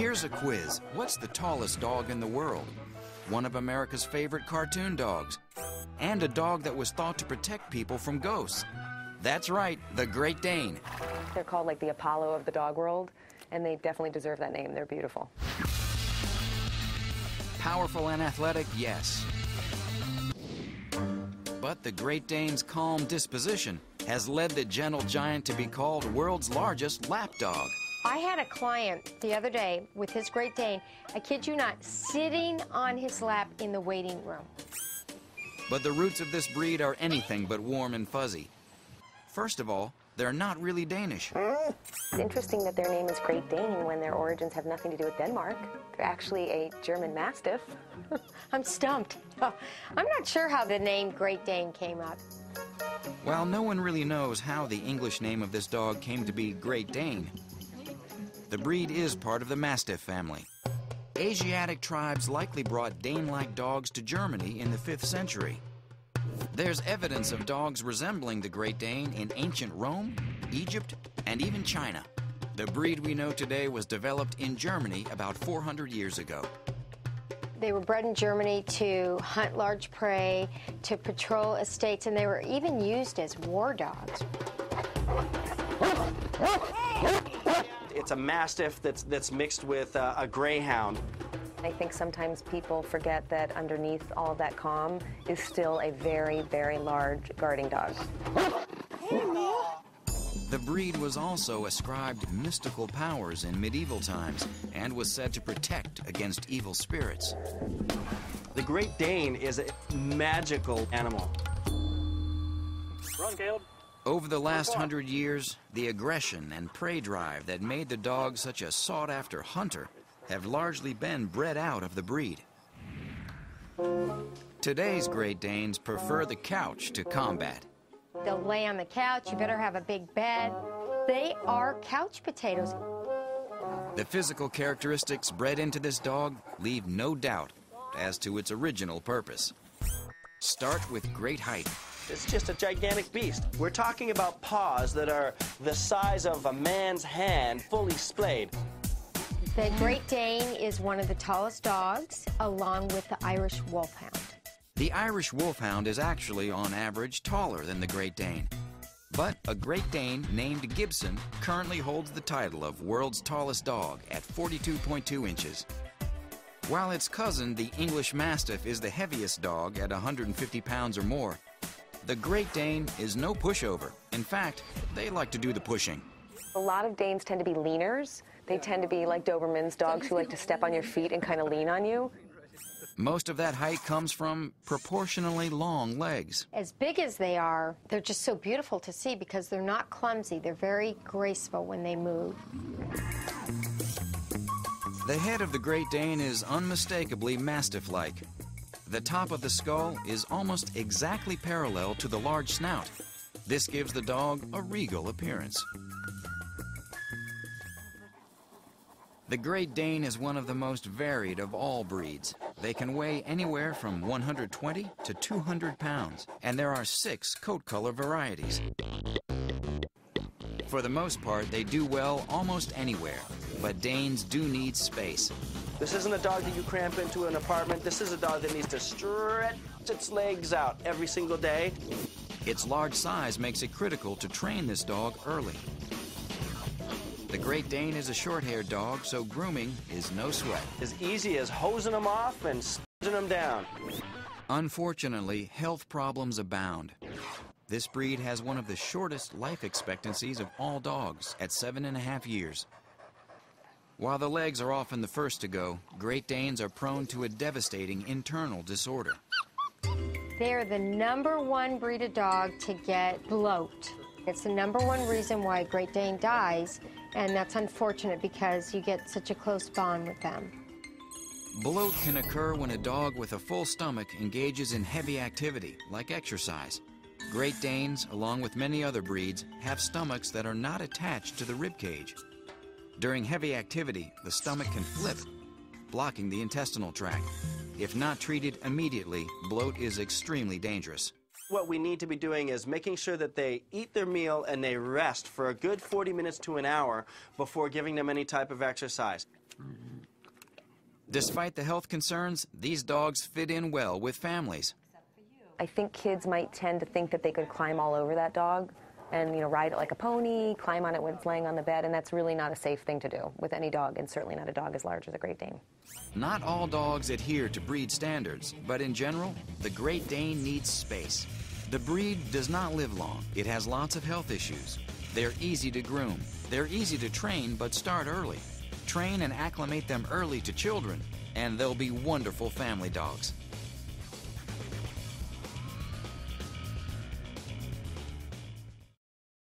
Here's a quiz. What's the tallest dog in the world? One of America's favorite cartoon dogs. And a dog that was thought to protect people from ghosts. That's right, the Great Dane. They're called like the Apollo of the dog world, and they definitely deserve that name. They're beautiful. Powerful and athletic, yes. But the Great Dane's calm disposition has led the gentle giant to be called world's largest lap dog. I had a client the other day with his Great Dane, I kid you not, sitting on his lap in the waiting room. But the roots of this breed are anything but warm and fuzzy. First of all, they're not really Danish. It's interesting that their name is Great Dane when their origins have nothing to do with Denmark. They're actually a German Mastiff. I'm stumped. I'm not sure how the name Great Dane came up. While no one really knows how the English name of this dog came to be Great Dane, the breed is part of the Mastiff family. Asiatic tribes likely brought Dane-like dogs to Germany in the 5th century. There's evidence of dogs resembling the Great Dane in ancient Rome, Egypt, and even China. The breed we know today was developed in Germany about 400 years ago. They were bred in Germany to hunt large prey, to patrol estates, and they were even used as war dogs. It's a Mastiff that's mixed with a Greyhound. I think sometimes people forget that underneath all of that calm is still a very, very large guarding dog. The breed was also ascribed mystical powers in medieval times and was said to protect against evil spirits. The Great Dane is a magical animal. Run, Caleb. Over the last 100 years, the aggression and prey drive that made the dog such a sought-after hunter have largely been bred out of the breed. Today's Great Danes prefer the couch to combat. They'll lay on the couch, you better have a big bed. They are couch potatoes. The physical characteristics bred into this dog leave no doubt as to its original purpose. Start with great height. It's just a gigantic beast. We're talking about paws that are the size of a man's hand, fully splayed. The Great Dane is one of the tallest dogs, along with the Irish Wolfhound. The Irish Wolfhound is actually, on average, taller than the Great Dane. But a Great Dane named Gibson currently holds the title of world's tallest dog at 42.2 inches. While its cousin, the English Mastiff, is the heaviest dog at 150 pounds or more, the Great Dane is no pushover. In fact, they like to do the pushing. A lot of Danes tend to be leaners. They tend to be like Dobermans, dogs who like to step on your feet and kind of lean on you. Most of that height comes from proportionally long legs. As big as they are, they're just so beautiful to see because they're not clumsy. They're very graceful when they move. The head of the Great Dane is unmistakably Mastiff-like. The top of the skull is almost exactly parallel to the large snout. This gives the dog a regal appearance. The Great Dane is one of the most varied of all breeds. They can weigh anywhere from 120 to 200 pounds, and there are 6 coat color varieties. For the most part, they do well almost anywhere, but Danes do need space. This isn't a dog that you cramp into an apartment. This is a dog that needs to stretch its legs out every single day. Its large size makes it critical to train this dog early. The Great Dane is a short-haired dog, so grooming is no sweat. As easy as hosing them off and squeezing them down. Unfortunately, health problems abound. This breed has one of the shortest life expectancies of all dogs at 7.5 years. While the legs are often the first to go, Great Danes are prone to a devastating internal disorder. They're the #1 breed of dog to get bloat. It's the #1 reason why a Great Dane dies, and that's unfortunate because you get such a close bond with them. Bloat can occur when a dog with a full stomach engages in heavy activity, like exercise. Great Danes, along with many other breeds, have stomachs that are not attached to the rib cage. During heavy activity, the stomach can flip, blocking the intestinal tract. If not treated immediately, bloat is extremely dangerous. What we need to be doing is making sure that they eat their meal and they rest for a good 40 minutes to an hour before giving them any type of exercise. Despite the health concerns, these dogs fit in well with families. I think kids might tend to think that they could climb all over that dog and, ride it like a pony, climb on it when it's laying on the bed, and that's really not a safe thing to do with any dog, and certainly not a dog as large as a Great Dane. Not all dogs adhere to breed standards, but in general, the Great Dane needs space. The breed does not live long. It has lots of health issues. They're easy to groom. They're easy to train, but start early. Train and acclimate them early to children, and they'll be wonderful family dogs.